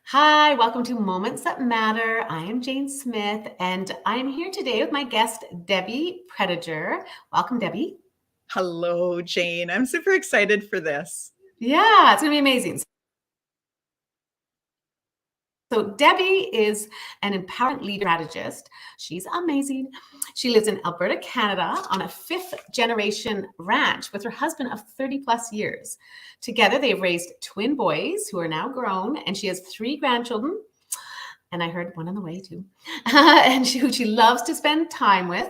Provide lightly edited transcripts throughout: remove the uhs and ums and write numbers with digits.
Hi, welcome to Moments That Matter. I am Jane Smith, and I'm here today with my guest, Debbie Prediger. Welcome, Debbie. Hello, Jane. I'm super excited for this. Yeah, it's going to be amazing. So, Debbie is an empowerment leader strategist. She's amazing. She lives in Alberta, Canada, on a fifth generation ranch with her husband of 30 plus years. Together, they've raised twin boys who are now grown, and she has three grandchildren. And I heard one on the way too. And who she loves to spend time with.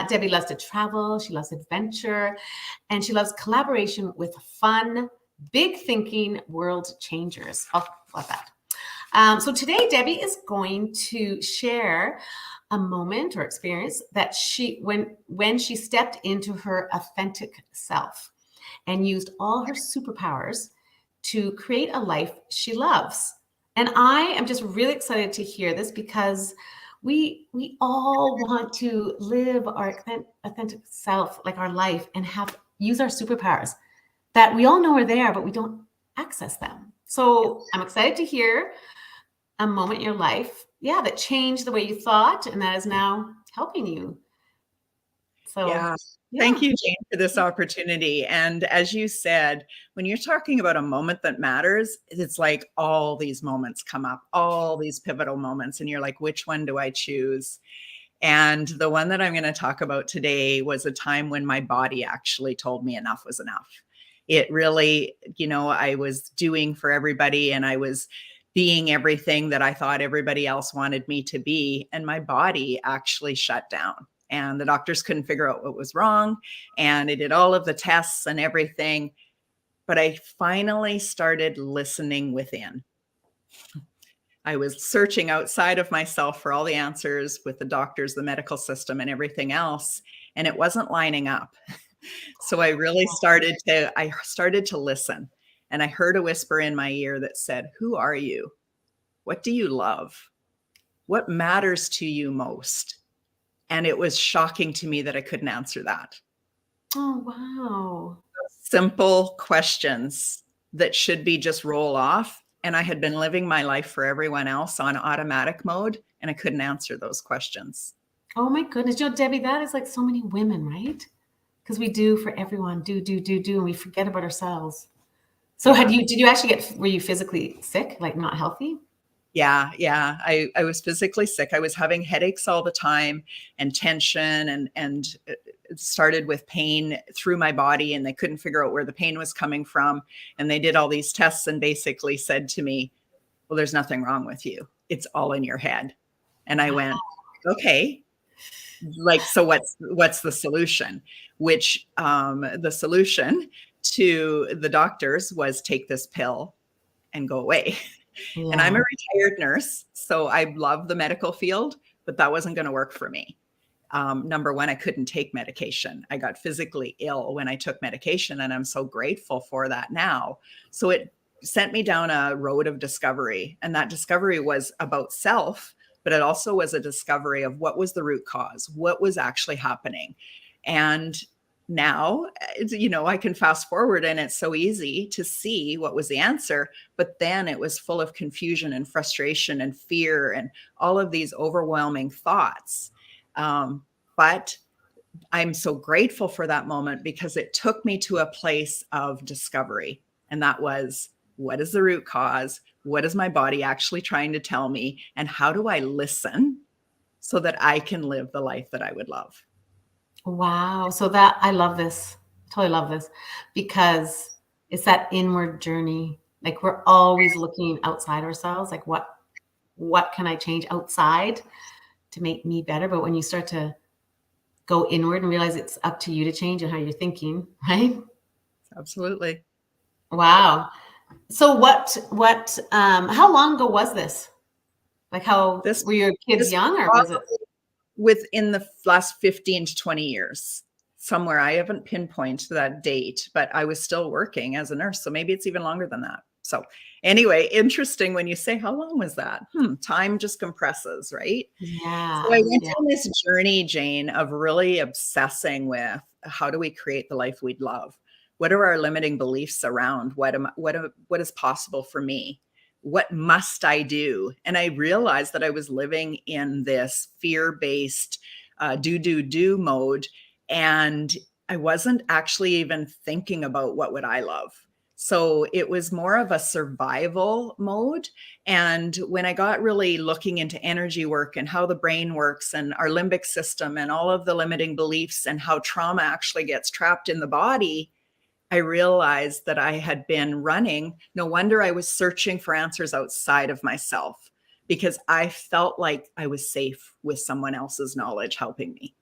Debbie loves to travel. She loves adventure. And she loves collaboration with fun, big thinking world changers. Oh, love that. So today, Debbie is going to share a moment or experience that when she stepped into her authentic self and used all her superpowers to create a life she loves. And I am just really excited to hear this because we all want to live our authentic self, like our life, and use our superpowers that we all know are there, but we don't access them. So I'm excited to hear a moment in your life, that changed the way you thought, and that is now helping you. So, Yeah. yeah. Thank you, Jane, for this opportunity. And as you said, when you're talking about a moment that matters, it's like all these moments come up, all these pivotal moments, and you're like, which one do I choose? And the one that I'm going to talk about today was a time when my body actually told me enough was enough. It really, I was doing for everybody and I was being everything that I thought everybody else wanted me to be. And my body actually shut down. And the doctors couldn't figure out what was wrong. And they did all of the tests and everything. But I finally started listening within. I was searching outside of myself for all the answers with the doctors, the medical system, and everything else. And it wasn't lining up. So I really started to listen. And I heard a whisper in my ear that said, "Who are you? What do you love? What matters to you most?" And it was shocking to me that I couldn't answer that. Oh, wow. Simple questions that should be just roll off. And I had been living my life for everyone else on automatic mode, and I couldn't answer those questions. Oh my goodness. Debbie, that is like so many women, right? Because we do for everyone, do, and we forget about ourselves. So Yeah. did you actually were you physically sick, like not healthy? Yeah. I was physically sick. I was having headaches all the time and tension and it started with pain through my body, and they couldn't figure out where the pain was coming from. And they did all these tests and basically said to me, "Well, there's nothing wrong with you. It's all in your head." And I went, "Okay." Like, so what's the solution? Which the solution to the doctors was take this pill and go away. And I'm a Yeah. retired nurse, so I love the medical field, but that wasn't going to work for me. Number one, I couldn't take medication. I got physically ill when I took medication, and I'm so grateful for that now. So it sent me down a road of discovery, and that discovery was about self, but it also was a discovery of what was the root cause, what was actually happening. And now, I can fast forward and it's so easy to see what was the answer, but then it was full of confusion and frustration and fear and all of these overwhelming thoughts. But I'm so grateful for that moment because it took me to a place of discovery. And that was, what is the root cause? What is my body actually trying to tell me? And how do I listen so that I can live the life that I would love? Wow. So that I love this. Totally love this because it's that inward journey. Like we're always looking outside ourselves, like what can I change outside to make me better? But when you start to go inward and realize it's up to you to change and how you're thinking, right? Absolutely. Wow. So how long ago was this? Like how This were your kids this young or was it? probably within the last 15 to 20 years, somewhere. I haven't pinpointed that date, but I was still working as a nurse. So maybe it's even longer than that. So anyway, interesting when you say, how long was that? Time just compresses, right? So I Yeah. went Yeah. on this journey, Jane, of really obsessing with how do we create the life we'd love? What are our limiting beliefs around what is possible for me? what must I do? And I realized that I was living in this fear-based do mode. And I wasn't actually even thinking about what would I love. So it was more of a survival mode. And when I got really looking into energy work and how the brain works and our limbic system and all of the limiting beliefs and how trauma actually gets trapped in the body, I realized that I had been running. No wonder I was searching for answers outside of myself, because I felt like I was safe with someone else's knowledge helping me.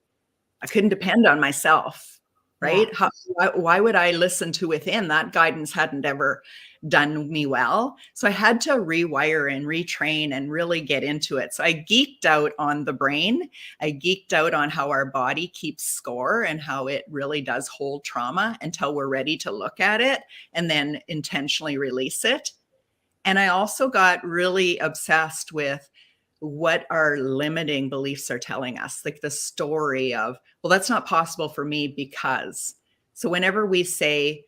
I couldn't depend on myself, right? Yeah. Why would I listen to within? That guidance hadn't ever done me well. So I had to rewire and retrain and really get into it. So I geeked out on the brain. I geeked out on how our body keeps score and how it really does hold trauma until we're ready to look at it and then intentionally release it. And I also got really obsessed with what our limiting beliefs are telling us, like the story of, well, that's not possible for me because. So whenever we say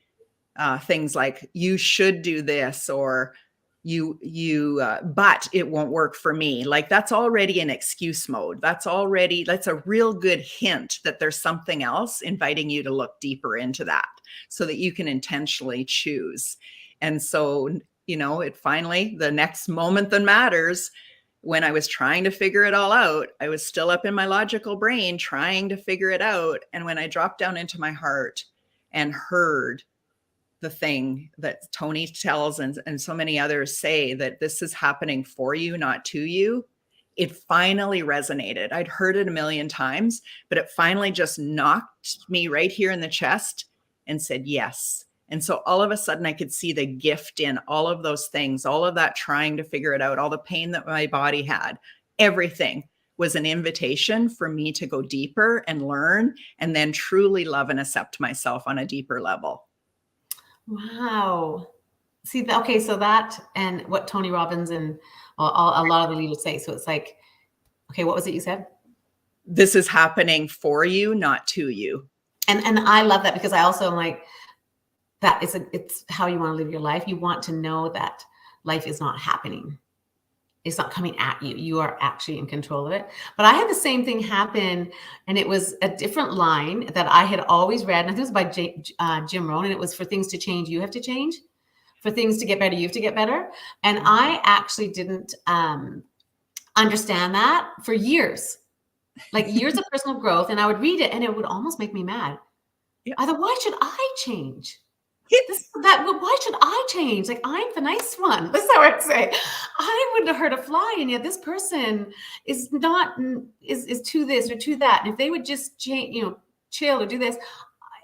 things like, you should do this, or but it won't work for me, like that's already in excuse mode. That's a real good hint that there's something else inviting you to look deeper into that so that you can intentionally choose. And so, it finally, the next moment that matters, when I was trying to figure it all out, I was still up in my logical brain trying to figure it out. And when I dropped down into my heart and heard the thing that Tony tells and so many others say, that this is happening for you, not to you, it finally resonated. I'd heard it a million times, but it finally just knocked me right here in the chest and said, yes. And so all of a sudden I could see the gift in all of those things, all of that trying to figure it out, all the pain that my body had, everything was an invitation for me to go deeper and learn, and then truly love and accept myself on a deeper level. Wow. See, okay, so that and what Tony Robbins and a lot of the leaders say. So it's like, okay, what was it you said? This is happening for you, not to you. And I love that, because I also am like, that is it's how you want to live your life. You want to know that life is not happening. It's not coming at you. You are actually in control of it. But I had the same thing happen, and it was a different line that I had always read. And I think it was by Jim Rohn, and it was, for things to change, you have to change. For things to get better, you have to get better. And I actually didn't understand that for years, like years of personal growth. And I would read it and it would almost make me mad. Yeah. I thought, why should I change? Why should I change? Like, I'm the nice one. That's how I'd say. I wouldn't have hurt a fly, and yet this person is not is to this or to that. And if they would just change, chill or do this,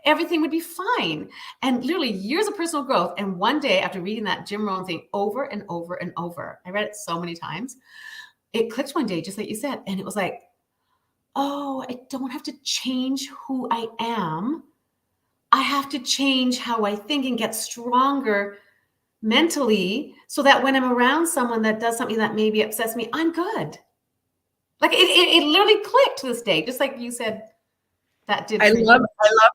everything would be fine. And literally years of personal growth. And one day, after reading that Jim Rohn thing over and over and over, I read it so many times, it clicked one day, just like you said. And it was like, oh, I don't have to change who I am. I have to change how I think and get stronger mentally, so that when I'm around someone that does something that maybe upsets me, I'm good. Like it literally clicked this day, just like you said. That did. I love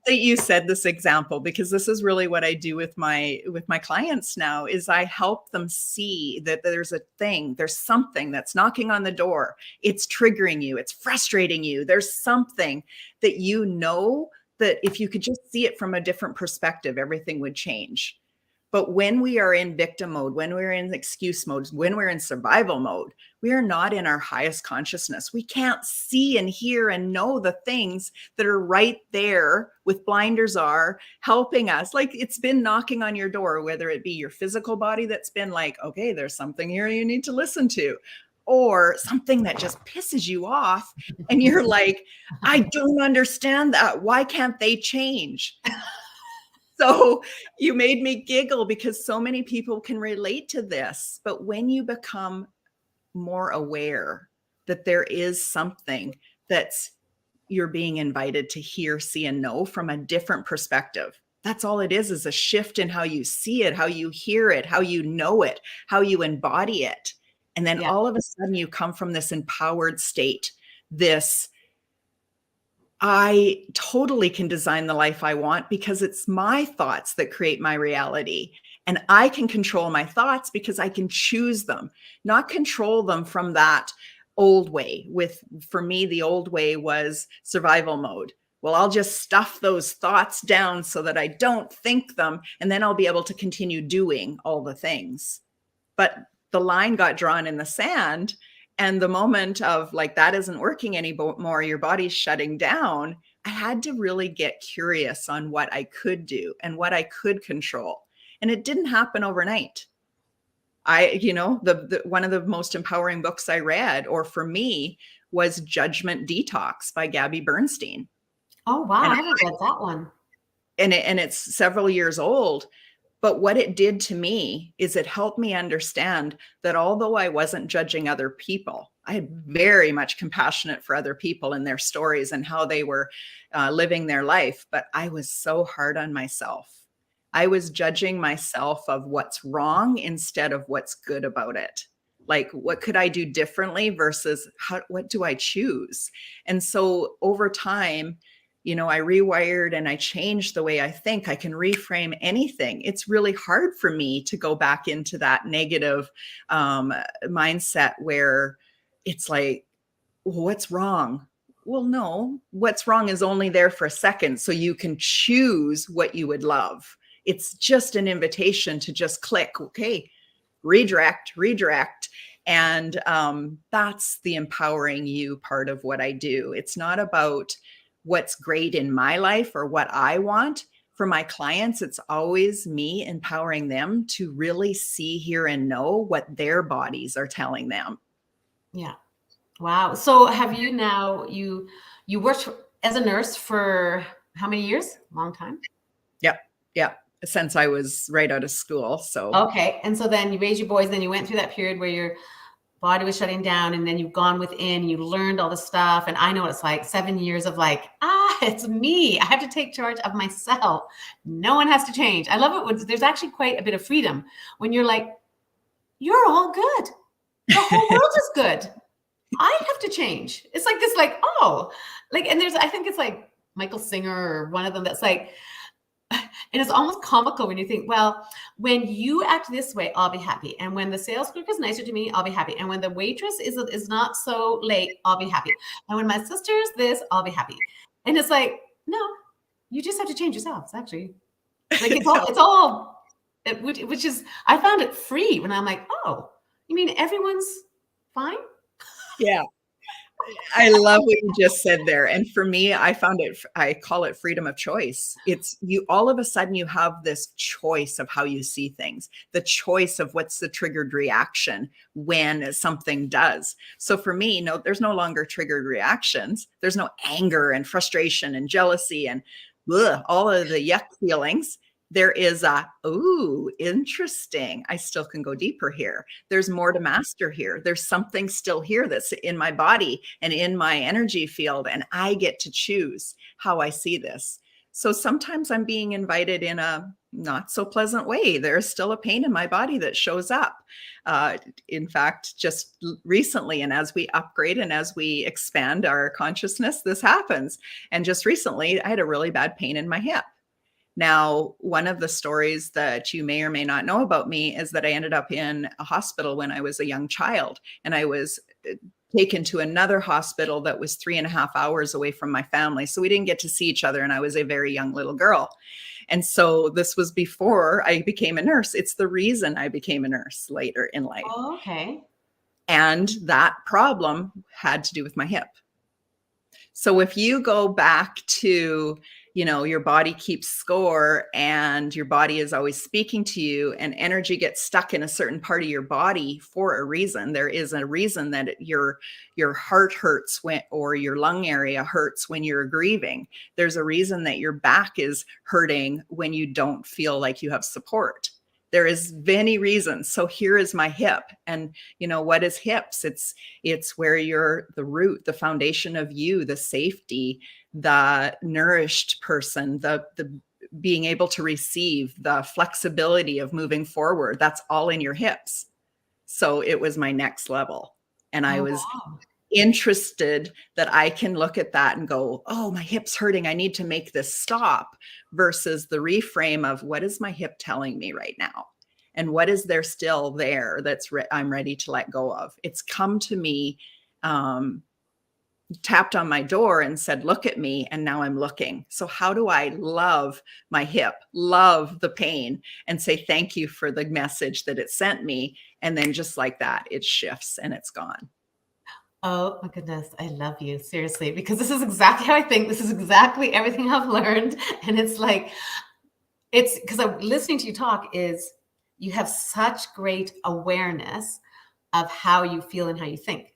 that you said this example, because this is really what I do with my clients now, is I help them see that there's something that's knocking on the door. It's triggering you. It's frustrating you. There's something that that if you could just see it from a different perspective, everything would change. But when we are in victim mode, when we're in excuse mode, when we're in survival mode, we are not in our highest consciousness. We can't see and hear and know the things that are right there with blinders are helping us. Like, it's been knocking on your door, whether it be your physical body that's been like, okay, there's something here you need to listen to, or something that just pisses you off. And you're like, I don't understand that. Why can't they change? So you made me giggle, because so many people can relate to this. But when you become more aware that there is something that's you're being invited to hear, see, and know from a different perspective, that's all it is a shift in how you see it, how you hear it, how you know it, how you embody it. And then all of a sudden you come from this empowered state, this, I totally can design the life I want, because it's my thoughts that create my reality. And I can control my thoughts because I can choose them, not control them from that old way. For me, the old way was survival mode. Well, I'll just stuff those thoughts down so that I don't think them, and then I'll be able to continue doing all the things. But the line got drawn in the sand, and the moment of like, that isn't working anymore, your body's shutting down, I had to really get curious on what I could do and what I could control. And it didn't happen overnight. One of the most empowering books I read, or for me, was Judgment Detox by Gabby Bernstein. Oh, wow. And I haven't read that one. And it's several years old. But what it did to me is it helped me understand that although I wasn't judging other people, I had very much compassionate for other people and their stories and how they were living their life. But I was so hard on myself. I was judging myself of what's wrong instead of what's good about it. Like, what could I do differently versus what do I choose? And so over time, I rewired and I changed the way I think. I can reframe anything. It's really hard for me to go back into that negative mindset where it's like, what's wrong? Well, no, what's wrong is only there for a second. So you can choose what you would love. It's just an invitation to just click, okay, redirect. And that's the empowering you part of what I do. It's not about what's great in my life or what I want. For my clients, it's always me empowering them to really see, hear, and know what their bodies are telling them. Yeah. Wow. So have you now, you worked as a nurse for how many years? Long time? Yep. Since I was right out of school. So. Okay. And so then you raised your boys, then you went through that period where your body was shutting down, and then you've gone within, you learned all this stuff. And I know it's like 7 years of like, it's me. I have to take charge of myself. No one has to change. I love it when there's actually quite a bit of freedom when you're like, you're all good. The whole world is good. I have to change. It's like this, like, and I think it's like Michael Singer or one of them that's like, and it's almost comical when you think, well, when you act this way, I'll be happy. And when the sales clerk is nicer to me, I'll be happy. And when the waitress is not so late, I'll be happy. And when my sister's this, I'll be happy. And it's like, no, you just have to change yourselves, actually. Like which is, I found it free when I'm like, oh, you mean everyone's fine? Yeah. I love what you just said there. And for me, I call it freedom of choice. It's all of a sudden you have this choice of how you see things, the choice of what's the triggered reaction when something does. So for me, no, there's no longer triggered reactions. There's no anger and frustration and jealousy and all of the yuck feelings. There is interesting. I still can go deeper here. There's more to master here. There's something still here that's in my body and in my energy field, and I get to choose how I see this. So sometimes I'm being invited in a not so pleasant way. There's still a pain in my body that shows up. In fact, just recently, and as we upgrade and as we expand our consciousness, this happens. And just recently, I had a really bad pain in my hip. Now, one of the stories that you may or may not know about me is that I ended up in a hospital when I was a young child, and I was taken to another hospital that was 3.5 hours away from my family. So we didn't get to see each other, and I was a very young little girl. And so this was before I became a nurse. It's the reason I became a nurse later in life. Oh, okay. And that problem had to do with my hip. So if you go back to, your body keeps score and your body is always speaking to you, and energy gets stuck in a certain part of your body for a reason. There is a reason that your heart hurts or your lung area hurts when you're grieving. There's a reason that your back is hurting when you don't feel like you have support. There is many reasons. So here is my hip. And what is hips? It's where you're the root, the foundation of you, the safety, the nourished person, the being able to receive, the flexibility of moving forward. That's all in your hips. So it was my next level. And I was interested that I can look at that and go, oh, my hip's hurting. I need to make this stop, versus the reframe of what is my hip telling me right now? And what is there still there that's I'm ready to let go of? It's come to me, tapped on my door and said, look at me. And now I'm looking. So how do I love my hip, love the pain, and say, thank you for the message that it sent me. And then just like that, it shifts and it's gone. Oh my goodness, I love you, seriously, because this is exactly how I think. This is exactly everything I've learned. And it's like, it's because I'm listening to you talk, is you have such great awareness of how you feel and how you think.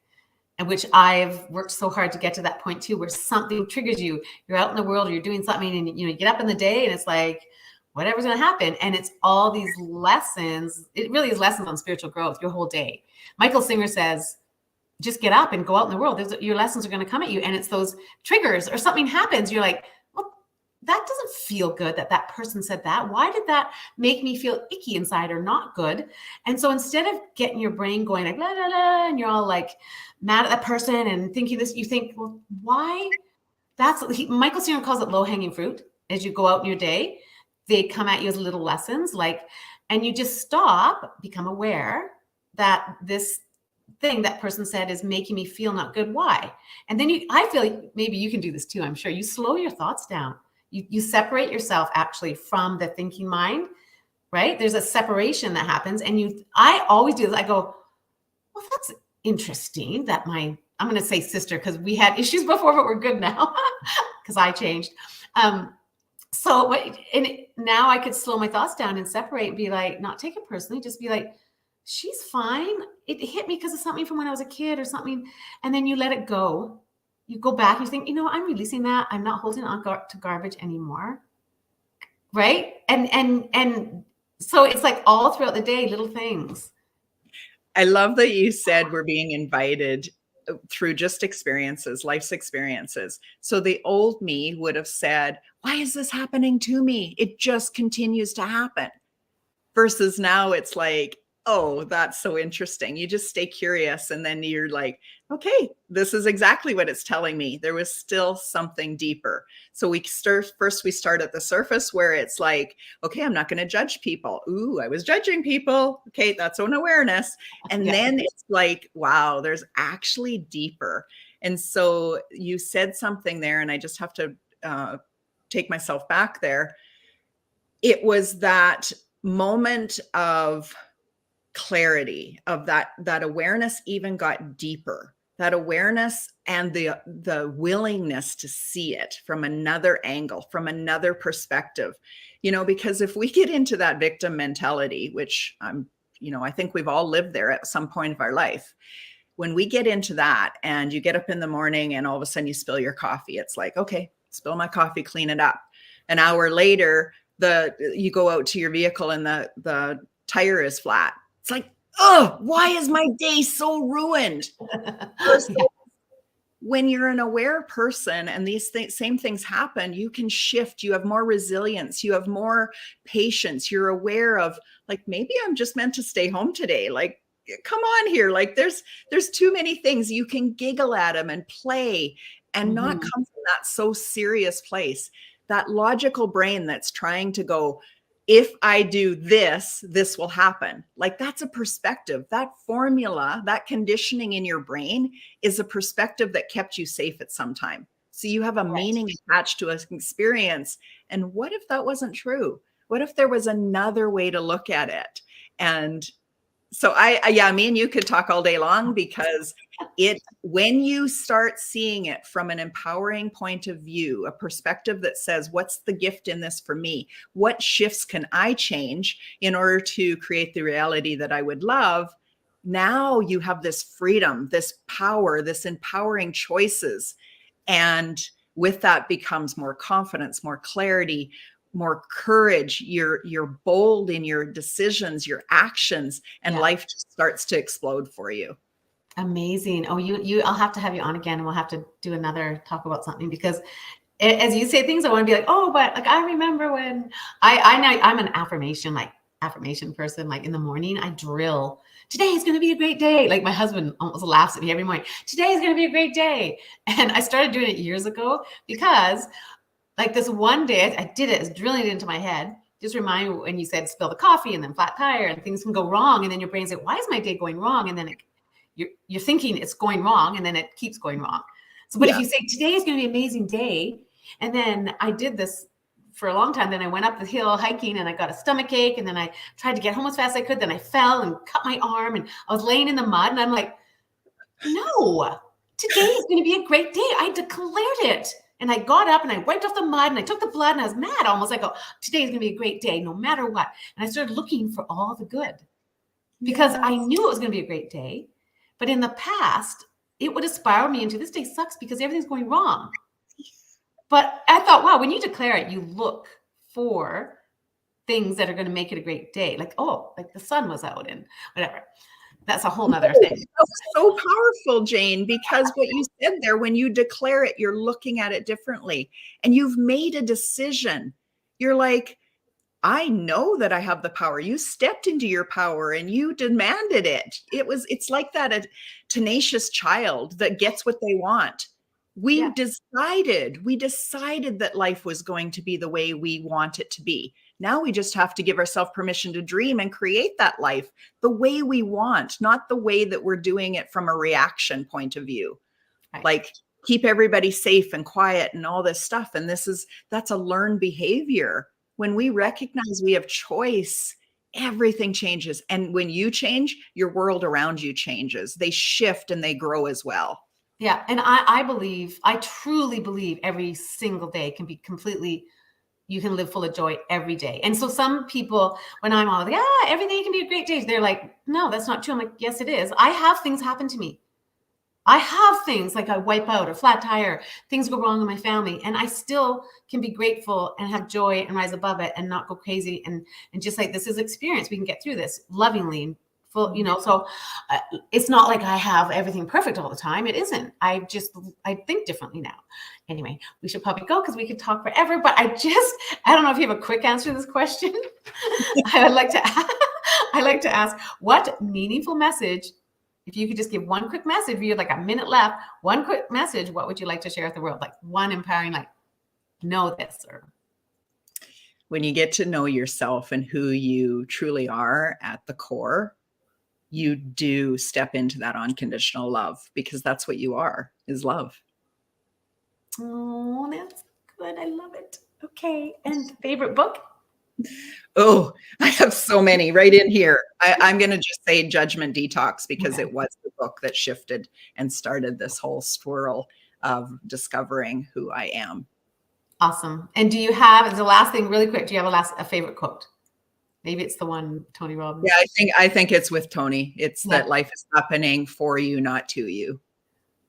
And which I've worked so hard to get to that point too, where something triggers you. You're out in the world, or you're doing something, and you get up in the day, and it's like, whatever's going to happen. And it's all these lessons. It really is lessons on spiritual growth your whole day. Michael Singer says, just get up and go out in the world. Your lessons are going to come at you. And it's those triggers, or something happens. You're like, well, that doesn't feel good that person said that. Why did that make me feel icky inside or not good? And so instead of getting your brain going like, la, la, la, and you're all like mad at that person and thinking this, you think, well, why? Michael Singer calls it low hanging fruit. As you go out in your day, they come at you as little lessons, and you just stop, become aware that this thing that person said is making me feel not good. Why? And then I feel like maybe you can do this too. I'm sure you slow your thoughts down. You separate yourself actually from the thinking mind, right? There's a separation that happens. And I always do this. I go, well, that's interesting that I'm going to say sister, because we had issues before, but we're good now because I changed. Now I could slow my thoughts down and separate and be like, not take it personally, just be like, she's fine. It hit me because of something from when I was a kid or something. And then you let it go. You go back and you think, I'm releasing that. I'm not holding on to garbage anymore. Right. And so it's like all throughout the day, little things. I love that you said we're being invited through just experiences, life's experiences. So the old me would have said, why is this happening to me? It just continues to happen. Versus now it's like, oh, that's so interesting. You just stay curious. And then you're like, okay, this is exactly what it's telling me. There was still something deeper. So we start at the surface where it's like, okay, I'm not going to judge people. Ooh, I was judging people. Okay, that's an awareness. And then it's like, wow, there's actually deeper. And so you said something there, and I just have to take myself back there. It was that moment of clarity, of that awareness even got deeper, that awareness and the willingness to see it from another angle, from another perspective, because if we get into that victim mentality, which I think we've all lived there at some point of our life, when we get into that and you get up in the morning and all of a sudden you spill your coffee, it's like, okay, spill my coffee, clean it up. An hour later, you go out to your vehicle and the tire is flat. It's like, oh, why is my day so ruined? When you're an aware person and these same things happen, you can shift. You have more resilience. You have more patience. You're aware of, like, maybe I'm just meant to stay home today. Like, come on here. Like, there's too many things. You can giggle at them and play and not come from that so serious place. That logical brain that's trying to go, if I do this, this will happen. Like, that's a perspective. That formula, that conditioning in your brain is a perspective that kept you safe at some time. So you have a meaning attached to an experience. And what if that wasn't true? What if there was another way to look at it? And so me and you could talk all day long, because when you start seeing it from an empowering point of view, a perspective that says, what's the gift in this for me? What shifts can I change in order to create the reality that I would love? Now you have this freedom, this power, this empowering choices. And with that becomes more confidence, more clarity, more courage. You're bold in your decisions, your actions, and life just starts to explode for you. Amazing. Oh, I'll have to have you on again, and we'll have to do another talk about something, because as you say things, I want to be like, oh, but like, I remember when I'm an affirmation person. Like, in the morning, I drill, today is going to be a great day. Like, my husband almost laughs at me every morning. Today is going to be a great day. And I started doing it years ago, because like this one day I did it, I was drilling it into my head. just remind me when you said spill the coffee and then flat tire and things can go wrong. And then your brain's like, why is my day going wrong? And then you're thinking it's going wrong and then it keeps going wrong. So, but if you say today is going to be an amazing day, and then I did this for a long time, then I went up the hill hiking and I got a stomach ache, and then I tried to get home as fast as I could. Then I fell and cut my arm and I was laying in the mud, and I'm like, no, today is going to be a great day. I declared it. And I got up and I wiped off the mud and I took the blood, and I was mad almost. I go, today is going to be a great day no matter what. And I started looking for all the good because I knew it was going to be a great day. But in the past, it would have spiraled me into this day sucks because everything's going wrong. But I thought, wow, when you declare it, you look for things that are going to make it a great day. Like, oh, like the sun was out and whatever. That's a whole nother thing. So powerful, Jane, because what you said there, when you declare it, you're looking at it differently and you've made a decision. You're like, I know that I have the power. You stepped into your power and you demanded it. It's like that a tenacious child that gets what they want. We decided that life was going to be the way we want it to be. Now we just have to give ourselves permission to dream and create that life the way we want, not the way that we're doing it from a reaction point of view. Right. Like keep everybody safe and quiet and all this stuff. And that's a learned behavior. When we recognize we have choice, everything changes. And when you change, your world around you changes. They shift and they grow as well. Yeah. And I truly believe every single day can be completely, you can live full of joy every day. And so some people, when I'm all like, every day can be a great day, they're like, no, that's not true. I'm like, yes, it is. I have things happen to me. I have things like I wipe out or flat tire, things go wrong in my family, and I still can be grateful and have joy and rise above it and not go crazy. And just like, this is experience. We can get through this lovingly, full, so it's not like I have everything perfect all the time. It isn't. I think differently now. Anyway, we should probably go because we could talk forever, but I don't know if you have a quick answer to this question. I'd like to ask, what meaningful message, if you could just give one quick message, you have like a minute left, one quick message, what would you like to share with the world? Like one empowering, like, know this. Or when you get to know yourself and who you truly are at the core, you do step into that unconditional love, because that's what you are, is love. Oh, that's good. I love it. Okay. And favorite book? Oh, I have so many right in here. I'm going to just say Judgment Detox, because it was the book that shifted and started this whole swirl of discovering who I am. Awesome. And do you have, the last thing really quick, do you have a favorite quote? Maybe it's the one Tony Robbins. Yeah, I think it's with Tony. It's that life is happening for you, not to you.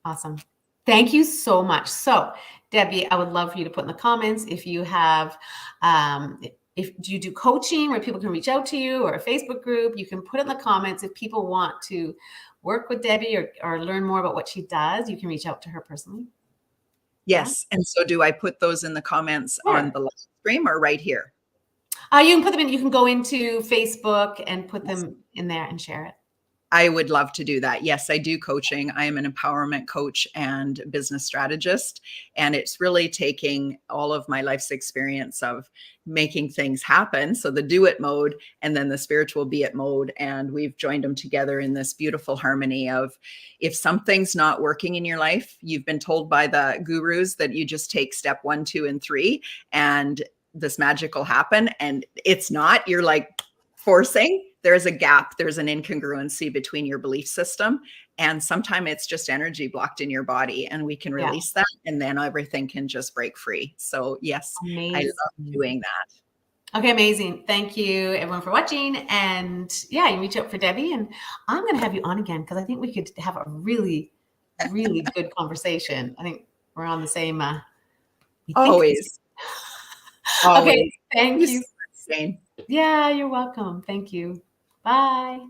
Awesome. Thank you so much. So, Debbie, I would love for you to put in the comments if you have, do you do coaching where people can reach out to you, or a Facebook group? You can put in the comments if people want to work with Debbie or learn more about what she does. You can reach out to her personally. Yes. And so do I put those in the comments on the live stream or right here? You can put them in. You can go into Facebook and put them in there and share it. I would love to do that. Yes, I do coaching. I am an empowerment coach and business strategist. And it's really taking all of my life's experience of making things happen. So the do it mode and then the spiritual be it mode. And we've joined them together in this beautiful harmony of, if something's not working in your life, you've been told by the gurus that you just take step 1, 2, and 3, and this magic will happen. And it's not, you're like forcing. There's a gap, there's an incongruency between your belief system. And sometimes it's just energy blocked in your body, and we can release that, and then everything can just break free. So yes, amazing. I love doing that. Okay, amazing. Thank you everyone for watching. And you reach out for Debbie, and I'm going to have you on again because I think we could have a really, really good conversation. I think we're on the same. Always. Okay, thank you. Jane. Yeah, you're welcome. Thank you. Bye.